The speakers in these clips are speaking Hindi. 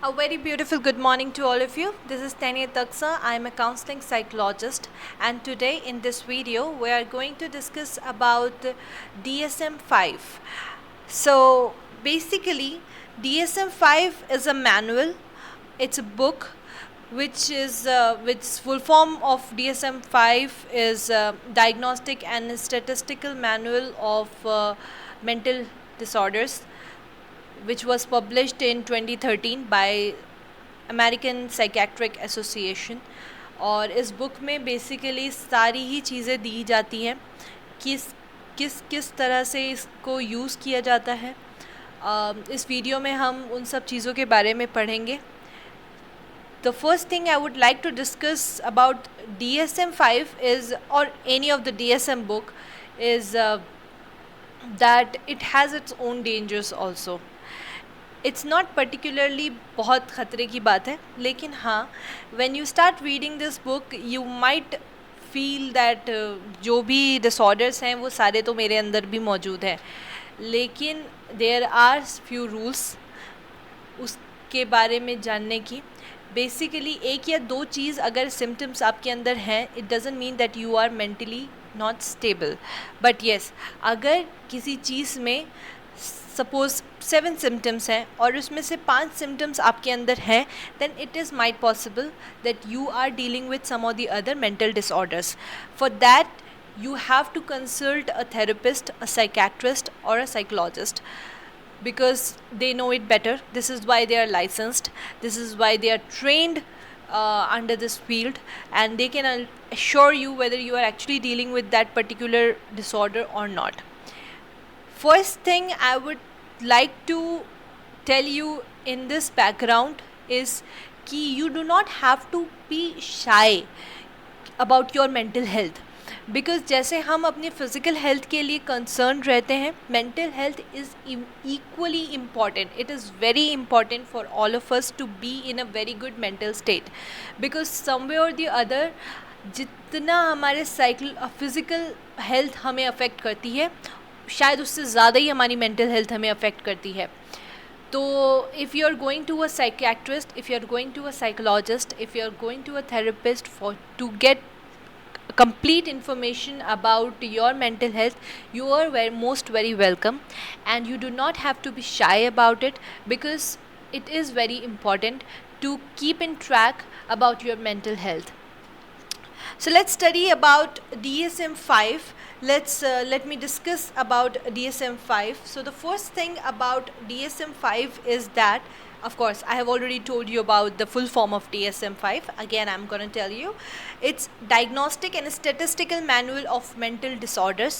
A very beautiful good morning to all of you. This is Tanya Taksa. I am a counseling psychologist, and today in this video we are going to discuss about DSM-5. So basically DSM-5 is a manual. It's a book which full form of DSM-5 is Diagnostic and Statistical Manual of Mental Disorders, which was published in 2013 by American psychiatric association. और इस बुक में बेसिकली सारी ही चीज़ें दी जाती हैं किस किस किस तरह से इसको यूज़ किया जाता है। इस वीडियो में हम उन सब चीज़ों के बारे में पढ़ेंगे। The first thing I would like to discuss about DSM-5 is, or any of the DSM book, is that it has its own dangers also. It's not particularly बहुत ख़तरे की बात है, लेकिन हाँ, when you start reading this book you might feel that जो भी डिसऑर्डर्स हैं वो सारे तो मेरे अंदर भी मौजूद हैं, लेकिन देयर आर फ्यू रूल्स उसके बारे में जानने की। बेसिकली एक या दो चीज़ अगर सिम्टम्स आपके अंदर हैं, it doesn't mean that you are mentally not stable, but yes, अगर किसी चीज़ में सपोज 7 सिम्टम्स हैं और उसमें से 5 सिम्टम्स आपके अंदर हैं, then it is might possible that you are dealing with some of the other mental disorders. For that you have to consult a therapist, a psychiatrist or a psychologist, because they know it better. This is why they are licensed, this is why they are trained under this field, and they can assure you whether you are actually dealing with that particular disorder or not. First thing I would like to tell you in this background is कि you do not have to be shy about your mental health, because जैसे हम अपनी फ़िज़िकल हेल्थ के लिए कंसर्न रहते हैं, mental health is equally important. It is very important for all of us to be in a very good mental state, because some way or the other जितना हमारे फ़िज़िकल हेल्थ हमें अफेक्ट करती है, शायद उससे ज़्यादा ही हमारी मेंटल हेल्थ हमें अफेक्ट करती है. तो if you are going to a psychiatrist, if you are going to a psychologist, if you are going to a therapist for to get complete information about your mental health, you are most very welcome, and you do not have to be shy about it, because it is very important to keep in track about your mental health. So let's study about DSM-5. Let me discuss about DSM-5. So the first thing about DSM-5 is that, of course, I have already told you about the full form of DSM-5. Again, I'm going to tell you. It's Diagnostic and Statistical Manual of Mental Disorders.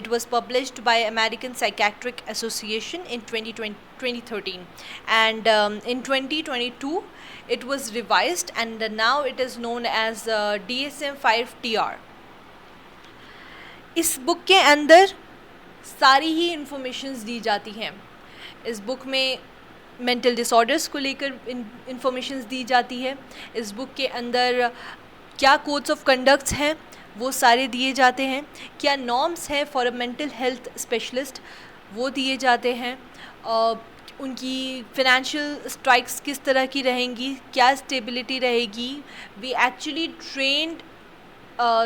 It was published by American Psychiatric Association in 2013. And in 2022, it was revised, and now it is known as DSM-5-TR. इस बुक के अंदर सारी ही इंफॉर्मेशंस दी जाती हैं. इस बुक में मेंटल डिसऑर्डर्स को लेकर इंफॉर्मेशंस दी जाती है. इस बुक के अंदर क्या कोड्स ऑफ कंडक्ट्स हैं वो सारे दिए जाते हैं. क्या नॉर्म्स हैं for a mental health specialist वो दिए जाते हैं. उनकी फिनेंशियल स्ट्राइक्स किस तरह की रहेंगी, क्या स्टेबिलिटी रहेगी. We actually trained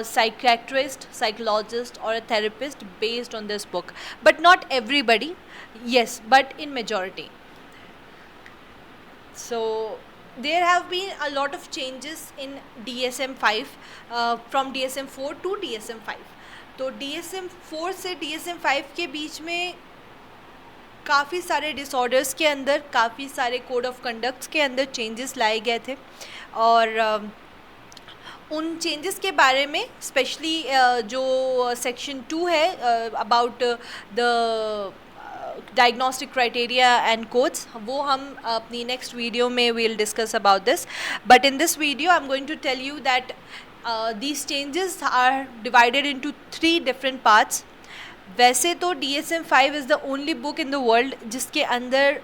psychiatrist, psychologist or a therapist based on this book, but not everybody, yes, but in majority. So there have been a lot of changes in DSM-5 from DSM-4 to DSM-5. तो DSM-4 से DSM-5 के बीच में काफ़ी सारे डिसऑर्डर्स के अंदर, काफ़ी सारे कोड ऑफ कंडक्ट्स के अंदर चेंजेस लाए गए थे, और उन चेंजेस के बारे में स्पेशली जो सेक्शन 2 है about the diagnostic criteria and codes, वो हम अपनी नेक्स्ट वीडियो में will discuss about this. But in this video I am going to tell you that these changes are divided into 3 different parts. वैसे तो DSM-5 is the only book in the world जिसके अंदर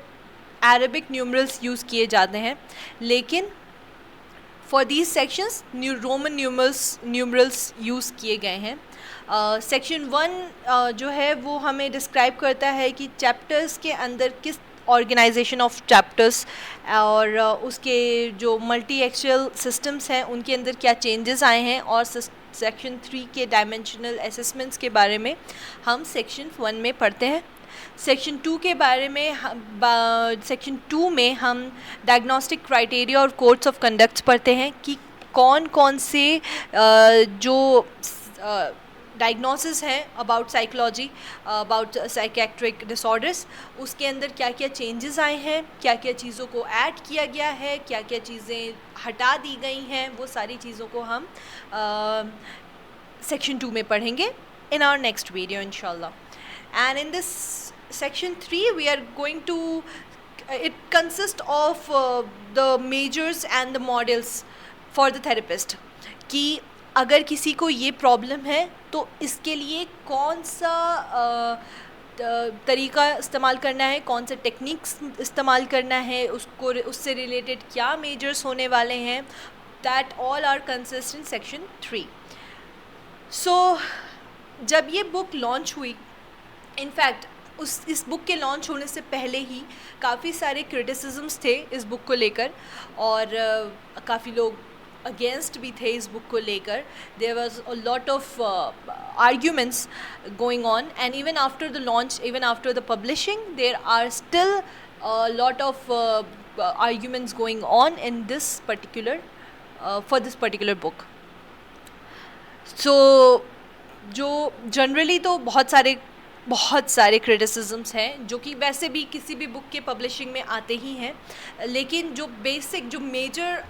अरेबिक न्यूमरल्स यूज़ किए जाते हैं, लेकिन for these sections Roman numerals use किए गए हैं. सेक्शन 1 जो है वो हमें डिस्क्राइब करता है कि चैप्टर्स के अंदर किस ऑर्गेनाइजेशन ऑफ चैप्टर्स और उसके जो मल्टी एक्चुअल सिस्टम्स हैं उनके अंदर क्या चेंजेस आए हैं, और सेक्शन 3 के डायमेंशनल असेसमेंट्स के बारे में हम सेक्शन 1 में पढ़ते हैं। सेक्शन 2 के बारे में सेक्शन 2 में हम डायग्नोस्टिक क्राइटेरिया और कोड्स ऑफ कंडक्ट्स पढ़ते हैं कि कौन कौन से जो डायग्नोसिस हैं about psychology, about psychiatric disorders, उसके अंदर क्या क्या चेंजेस आए हैं, क्या क्या चीज़ों को ऐड किया गया है, क्या क्या चीज़ें हटा दी गई हैं, वो सारी चीज़ों को हम सेक्शन 2 में पढ़ेंगे in our next video inshallah. And in this section 3 we are going to it consists of the measures and the models for the therapist कि अगर किसी को ये प्रॉब्लम है तो इसके लिए कौन सा तरीका इस्तेमाल करना है, कौन से टेक्निक्स इस्तेमाल करना है, उसको उससे रिलेटेड क्या मेजर्स होने वाले हैं, that all are consist in section 3. So जब ये बुक लॉन्च हुई, इनफैक्ट इस बुक के लॉन्च होने से पहले ही काफ़ी सारे क्रिटिसिज्म्स थे इस बुक को लेकर, और काफ़ी लोग अगेंस्ट भी थे इस बुक को लेकर. There was a lot of arguments going on, and even after the launch, even after the publishing, there are still lot of arguments going on in this particular for this particular book. So जो जनरली तो बहुत सारे क्रिटिसिज्म्स हैं जो कि वैसे भी किसी भी बुक के पब्लिशिंग में आते ही हैं, लेकिन जो बेसिक जो मेजर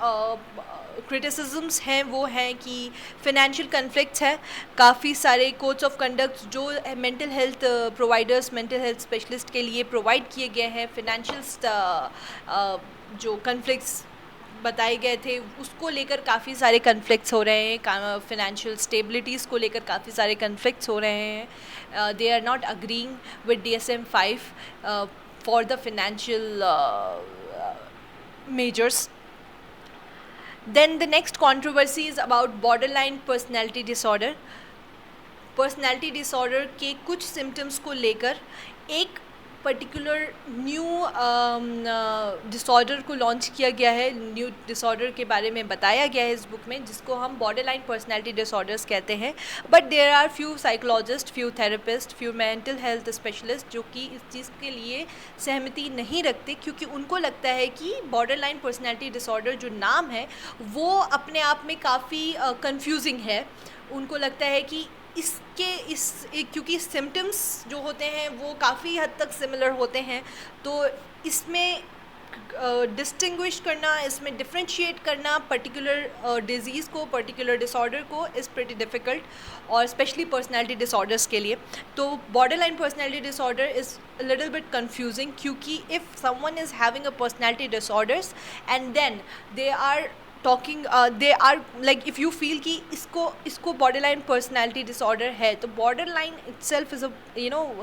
क्रिटिसिज्म्स हैं वो हैं कि फिनेंशियल कन्फ्लिक्ट्स है, काफ़ी सारे कोड्स ऑफ कंडक्ट जो mental health providers, mental health specialist के लिए प्रोवाइड किए गए हैं, फिनेंशियल जो कन्फ्लिक्ट्स बताए गए थे उसको लेकर काफ़ी सारे कन्फ्लिक्ट्स हो रहे हैं, फिनेंशियल स्टेबिलिटीज़ को लेकर काफ़ी सारे कन्फ्लिक्ट्स हो रहे हैं. They are not agreeing with DSM-5 for the financial measures. Then the next controversy is about borderline personality disorder. Personality disorder के कुछ सिम्टम्स को लेकर एक पर्टिकुलर न्यू डिसऑर्डर को लॉन्च किया गया है, न्यू डिसऑर्डर के बारे में बताया गया है इस बुक में, जिसको हम बॉर्डरलाइन पर्सनैलिटी डिसऑर्डर्स कहते हैं. But there are few psychologist, few therapist, few mental health specialist जो कि इस चीज़ के लिए सहमति नहीं रखते, क्योंकि उनको लगता है कि बॉर्डरलाइन पर्सनैलिटी डिसऑर्डर जो नाम है वो अपने आप में काफ़ी कंफ्यूजिंग है. उनको लगता है कि क्योंकि सिम्टम्स जो होते हैं वो काफ़ी हद तक सिमिलर होते हैं, तो इसमें डिस्टिंग्विश करना, इसमें डिफ्रेंशिएट करना पर्टिकुलर डिजीज़ को, पर्टिकुलर डिसऑर्डर को इज़ प्रिटी डिफ़िकल्ट, और स्पेशली पर्सनैलिटी डिसऑर्डर्स के लिए. तो borderline personality disorder is a little bit confusing, क्योंकि if someone is having a personality disorders and then they are talking they are like, if you feel कि इसको borderline personality disorder है, तो borderline itself is a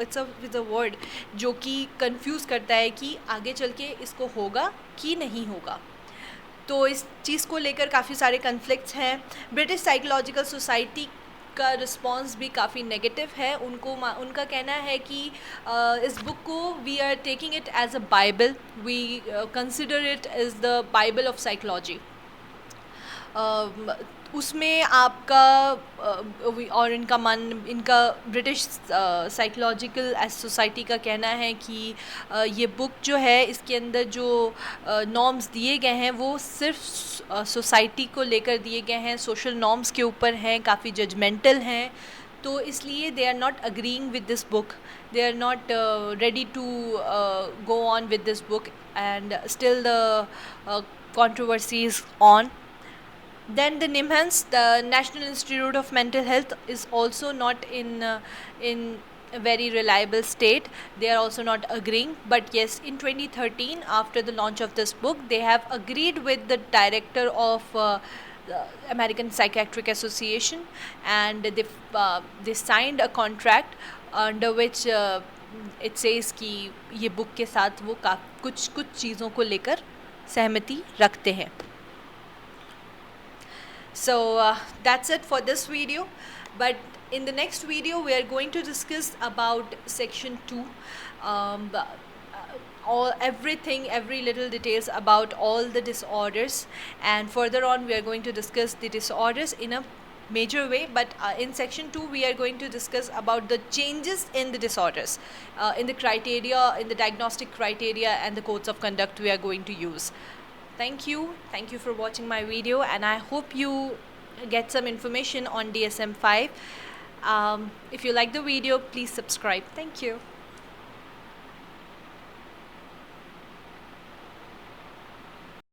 it's a word जो कि confuse करता है कि आगे चल के इसको होगा कि नहीं होगा. तो इस चीज़ को लेकर काफ़ी सारे कन्फ्लिक्ट्स हैं. ब्रिटिश साइकोलॉजिकल सोसाइटी का रिस्पॉन्स भी काफ़ी नेगेटिव है. उनका कहना है कि इस बुक को we are taking it as a Bible, we consider it as the Bible of psychology. उसमें आपका और इनका ब्रिटिश साइकोलॉजिकल सोसाइटी का कहना है कि ये बुक जो है, इसके अंदर जो नॉर्म्स दिए गए हैं वो सिर्फ सोसाइटी को लेकर दिए गए हैं, सोशल नॉर्म्स के ऊपर हैं, काफ़ी जजमेंटल हैं. तो इसलिए they are not agreeing with this book, they are not ready to go on with this book, and still the controversy is on. Then the NIMHANS, the National Institute of Mental Health, is also not in a very reliable state. They are also not agreeing. But yes, in 2013, after the launch of this book, they have agreed with the director of the American Psychiatric Association, and they signed a contract under which it says कि ये book के साथ वो कुछ चीज़ों को लेकर सहमति रखते हैं. So that's it for this video. But in the next video we are going to discuss about section 2, all everything, every little details about all the disorders, and further on we are going to discuss the disorders in a major way. But in section 2 we are going to discuss about the changes in the disorders, in the criteria, in the diagnostic criteria and the codes of conduct we are going to use. Thank you for watching my video, and I hope you get some information on DSM-5. If you like the video, please subscribe. Thank you.